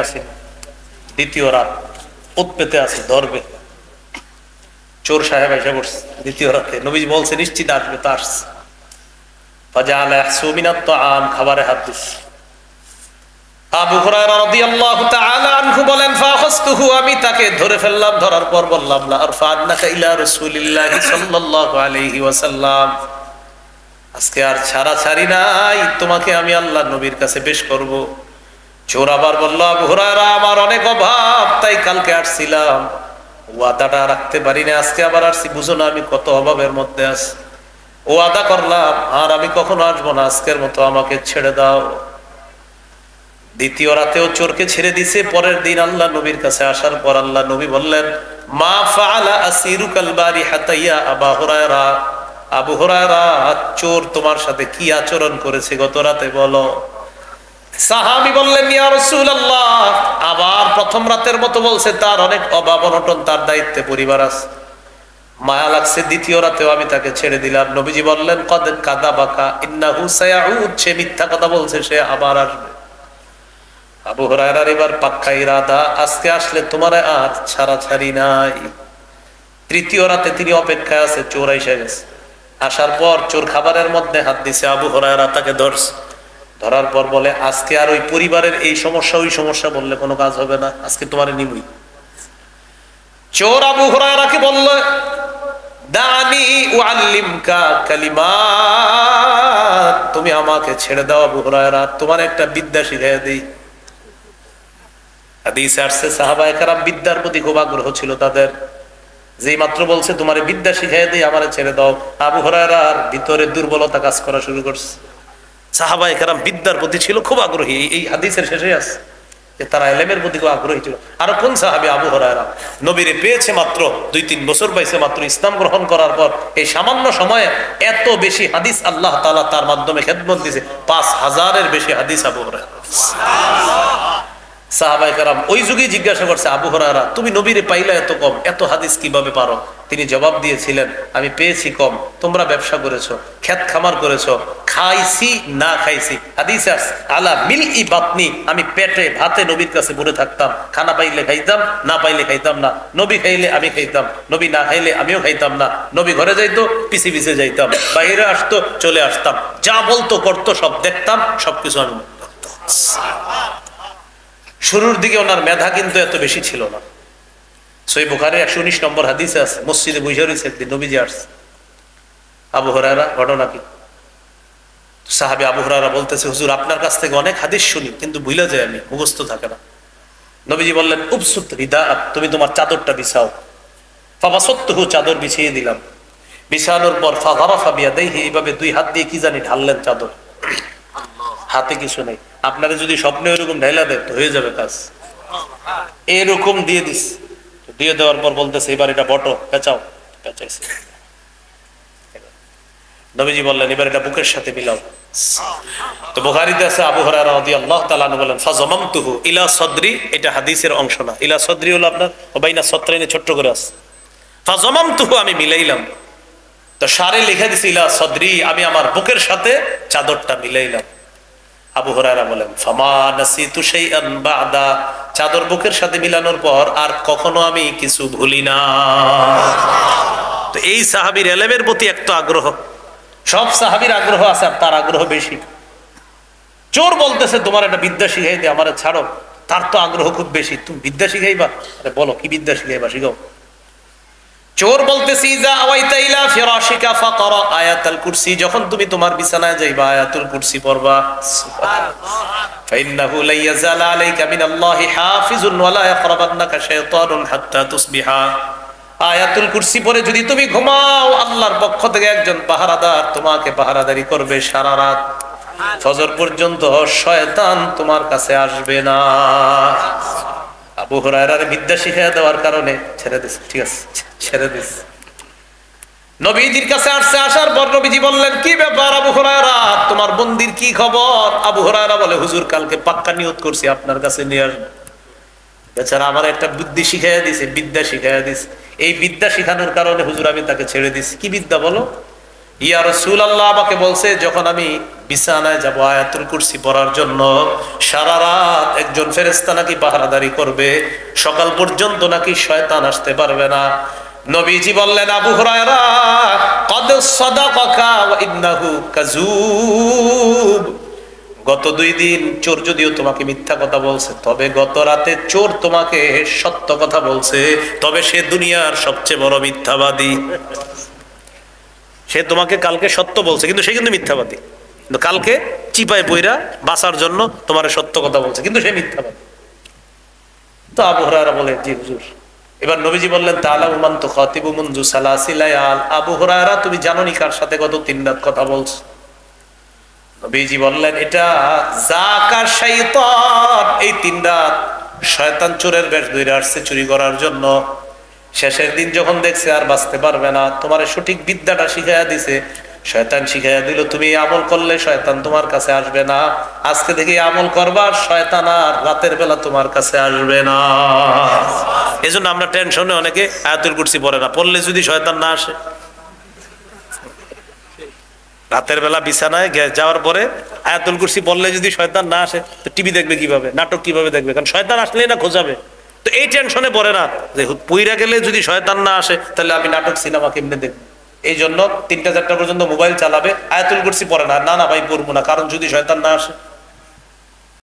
আছি, দ্বিতীয় রাত, উৎপেতে আছে, ধরবে। চোর সাহেব এসে পড়ছে দ্বিতীয় রাতে। নবীজি বলছে নিশ্চিত আসবে, তো আসছে। খাবারে হাত দিচ্ছে। আবু হুরায়রা রাদিয়াল্লাহু তাআলা আনহু বলেন, ফাখাসতুহু, আমি তাকে ধরে ফেললাম। ধরার পর বললাম, লা আরফা'নাকা ইলা রাসূলিল্লাহি সাল্লাল্লাহু আলাইহি ওয়াসাল্লাম, আজকে আর ছাড়াছাড়ি নাই, তোমাকে আমি আল্লাহর নবীর কাছে পেশ করব। চোর আবার বলল, আবু হুরায়রা, আমার অনেক অভাব, তাই কালকে আসছিলাম, ওয়াদাটা রাখতে পারি না, আজকে আবার আসছি, বুঝো না আমি কত অভাবের মধ্যে আছি। ওয়াদা করলাম আর আমি কখনো আসবো না, আজকের মতো আমাকে ছেড়ে দাও। দ্বিতীয় রাতেও চোরকে ছেড়ে দিছে। পরের দিন আল্লাহ নবীর কাছে আসার পর আল্লাহ নবী বললেন, মা ফাআলা আসিরুকাল বারিহাতা ইয়া আবু হুরায়রা, আবু হুরায়রা, চোর তোমার সাথে কি আচরণ করেছে গত রাতে বলো। সাহাবী বললেন, ইয়া রাসূলুল্লাহ, আবার প্রথম রাতের মতো বলছে, তার অনেক অভাব অনটন, তার দায়িত্বে পরিবার আছে, মায়া লাগছে, দ্বিতীয় রাতেও আমি তাকে ছেড়ে দিলাম। নবীজি বললেন, কদ কাযাবাকা ইন্নাহু সায়াউদ, সে মিথ্যা কথা বলছে, সে আবার আসবে। আবু হুরায়রার এবার পাক্কা ইরাদা, আজকে আসলে তোমার আর ছাড়াছাড়ি নাই। তৃতীয় রাতে তিনি অপেক্ষায় আছে, চোর এসে গেছে। আসার পর চোর খাবারের মধ্যে হাত দিছে, আবু হুরায়রা তাকে ধরছে। ধরার পর বলে, আজকে আর ওই পরিবারের এই সমস্যা ওই সমস্যা বললে কোনো কাজ হবে না, আজকে তোমার নিমুই। চোর আবু হুরায়রাকে বলল, দানি উআল্লিমকা কালিমাত, তুমি আমাকে ছেড়ে দাও আবু হুরায়রা, তোমার একটা বিদ্যা শিখাইয়া দেই। হাদিসে আসছে সাহাবায়ে কেরাম বিদ্যার প্রতি খুব আগ্রহ ছিল তাদের। যেই মাত্র বলছে তোমারে বিদ্যা শিখাইয়া দেই, আমারে ছেড়ে দাও, আবু হুরায়রার ভিতরে দুর্বলতা কাজ করা শুরু করছে। সাহাবায়ে কেরাম বিদ্যার প্রতি ছিল খুব আগ্রহী। এই হাদিসের শেষে আছে যে তারা ইলমের প্রতি খুব আগ্রহী ছিল। আর কোন সাহাবী? আবু হুরায়রা। নবীরে পেয়েছে মাত্র 2-3 বছর পাইছে মাত্র, ইসলাম গ্রহণ করার পর এই সামান্য সময়ে এত বেশি হাদিস আল্লাহ তাআলা তার মাধ্যমে খেদমত দিয়েছে। 5000-এর বেশি হাদিস আবু হুরায়রা। সাহাবায়ে কেরাম ওই যুগে জিজ্ঞাসা করছে, আবু হুরায়রা, তুমি নবীরে পাইলা এত কম, এত হাদিস কিভাবে পারো? তিনি জবাব দিয়েছিলেন, আমি পেয়েছি কম, তোমরা ব্যবসা করেছো, ক্ষেত খামার করেছো, খাইছি না খাইছি, হাদিস আছে আলা মিলই বাতনি, আমি পেটে ভাতে নবীর কাছে পড়ে থাকতাম, খানা পাইলে খাইতাম, না পাইলে খাইতাম না, নবী খাইলে আমি খাইতাম, নবী না খাইলে আমিও খাইতাম না, নবী ঘরে যাইতো পিছে পিছে যাইতাম, বাইরে আসতো চলে আসতাম, যা বলতো করতো সব দেখতাম, সবকিছু আমি শুরুর দিকে ওনার মেধা কিন্তু এত বেশি ছিল না। সহিহ বুখারীর 119 নম্বর হাদিসে আছে, মসজিদে বসে রয়েছে একদিন, নবীজি আসছে। আবু হুরায়রা, ঘটনা কি? সাহাবী আবু হুরায়রা বলতেছে, হুজুর আপনার কাছ থেকে অনেক হাদিস শুনি, কিন্তু ভুলে যাই আমি, মুখস্থ থাকে না। নবীজি বললেন, উবসুত রিদাআক, তুমি তোমার চাদরটা বিছাও। ফাবাসাতহু, চাদর বিছিয়ে দিলাম। বিছানোর পর ফাযারাফা বিয়াদাইহি, এইভাবে 2 হাত দিয়ে কি জানি ঢাললেন চাদর। হাতে কিছু নেই। আপনারা যদি স্বপ্নে এরকম ঢাইলা দেন তো হয়ে যাবে কাজ। এরকম দিয়ে দিস, দিয়ে দেওয়ার পর বলতেছে, এবার এটা বটো, পেঁচাও। পেঁচাইছে। নবীজি বললেন, এবার এটা বুকের সাথে মিলাও। তো বুখারীতে আছে, আবু হুরায়রা রাদিয়াল্লাহু তাআলা আনহু বলেন, ফাযামামতুহু ইলা সাদরি, এটা হাদিসের অংশ না। ইলা সাদরি হলো আপনার বাইনা সাতরাইনে ছোট করে আছে। ফাযামামতুহু, আমি মিলাইলাম। তো সারে লিখে দিছি ইলা সাদরি, আমি আমার বুকের সাথে চাদরটা মিলাইলাম। আবু হুরায়রা বলেন, ফামা নাসিতু শাইআন বা'দা, চাদর বুকের সাথে মিলানোর পর আর কখনো আমি কিছু ভুলি না। তো এই সাহাবীর ইলমের প্রতি একটা আগ্রহ, সব সাহাবীর আগ্রহ আছে, আর তার আগ্রহ বেশি। চোর বলতেছে, তোমার একটা বিদ্যা শিখাই দে, আমারে ছাড়ো, তার তো আগ্রহ খুব বেশি, তুমি বিদ্যা শিখাইবা? আরে বলো কি বিদ্যা শিখাইবা, শিখাও। চোর বলতেছে, ইজা আওয়াইতা ইলা ফিরাশিকা ফাকরা আয়াতুল কুরসি, যখন তুমি তোমার বিছানায় যাইবা আয়াতুল কুরসি পড়বা। সুবহানাল্লাহ। ফাইন্নাহু লা ইয়াজালা আলাইকা মিনাল্লাহি হাফিজুন ওয়া লা ইয়াকরাবান্নাকা শাইতানুন হাত্তা তুসবিহা, আয়াতুল কুরসি পড়ে যদি তুমি ঘুমাও, আল্লাহর পক্ষ থেকে একজন পাহারাদার তোমাকে পাহারাদারি করবে সারা রাত, ফজর পর্যন্ত শয়তান তোমার কাছে আসবে না। আবু হুরায়রার বিদ্যা শিখিয়ে দেওয়ার কারণে ছেড়ে দিস, ঠিক আছে ছেড়ে দিস। নবীজির কাছে আসছে, আসার পর নবীজি বললেন, কি ব্যাপার আবু হুরায়রা, তোমার বন্দির কি খবর? আবু হুরায়রা বলে, হুজুর কালকে পাক্কা নিয়ত করছি আপনার কাছে নিয়ে আসবো। বেচারা আমার একটা বুদ্ধি শিখাইয়া দিছে, বিদ্যা শিখাইয়া দিছে, এই বিদ্যা শিখানোর কারণে হুজুর আমি তাকে ছেড়ে দিছি। কি বিদ্যা বলো? ইয়া রাসূলুল্লাহ আমাকে বলছে যখন আমি বিছানায় যাব আয়াতুল কুরসি পড়ার জন্য, সারা রাত একজন ফেরেশতা নাকি পাহারাদারি করবে, সকাল পর্যন্ত নাকি শয়তান আসতে পারবে না। নবীজি বললেন, আবু হুরায়রা ক্বাদ সাদাকাকা ওয়া ইন্নাহু কাযূব, গত 2 দিন চোর যদিও তোমাকে মিথ্যা কথা বলছে, তবে গত রাতে চোর তোমাকে সত্য কথা বলছে, তবে সে দুনিয়ার সবচেয়ে বড় মিথ্যাবাদী। সে তোমাকে কালকে সত্য বলছে, কিন্তু সে কিন্তু মিথ্যাবাদী, কিন্তু কালকে চিপায় পইরা বাঁচার জন্য তোমার সত্য কথা বলছে, কিন্তু সে মিথ্যাবাদী। তো আবু হুরায়রা বলে, জি হুজুর। এবার নবীজি বললেন, তাআলামু মান তুখাতিবু মুনযু সালাসি লায়াল, আবু হুরায়রা তুমি জানো নি কার সাথে গত 3 রাত কথা বলছো? নবীজি বললেন, এটা জাকা শাইতান, এই 3 রাত শয়তান চোরের বেশ ধরে আসছে চুরি করার জন্য। শেষের দিন যখন দেখছে আর বাঁচতে পারবে না, তোমার সঠিক বিদ্যাটা শিখাইয়া দিছে। শয়তান শিখাইয়া দিল, তুমি আমল করলে শয়তান তোমার কাছে আসবে না, আজকে থেকে আমল করবা, শয়তান আর রাতের বেলা তোমার কাছে আসবে না। এজন্য আমরা টেনশনে অনেকে আয়াতুল কুরসি পড়ে না, পড়লে যদি শয়তান না আসে। রাতের বেলা বিছানায় যাওয়ার পরে আয়াতুল কুরসি বললে যদি শয়তান না আসে, তো টিভি দেখবে কিভাবে, নাটক কিভাবে দেখবে? কারণ শয়তান আসলেই না খোঁজাবে। তো এই টেনশনে পড়ে না যে পুইরা গেলে যদি শয়তান না আসে, তাহলে আমি নাটক সিনেমা কেমনে দেখবো। এই জন্য 3টা 4টা পর্যন্ত মোবাইল চালাবে, আয়াতুল কুরসি পড়ে না, না না ভাই পড়বো না, কারণ যদি শয়তান না আসে।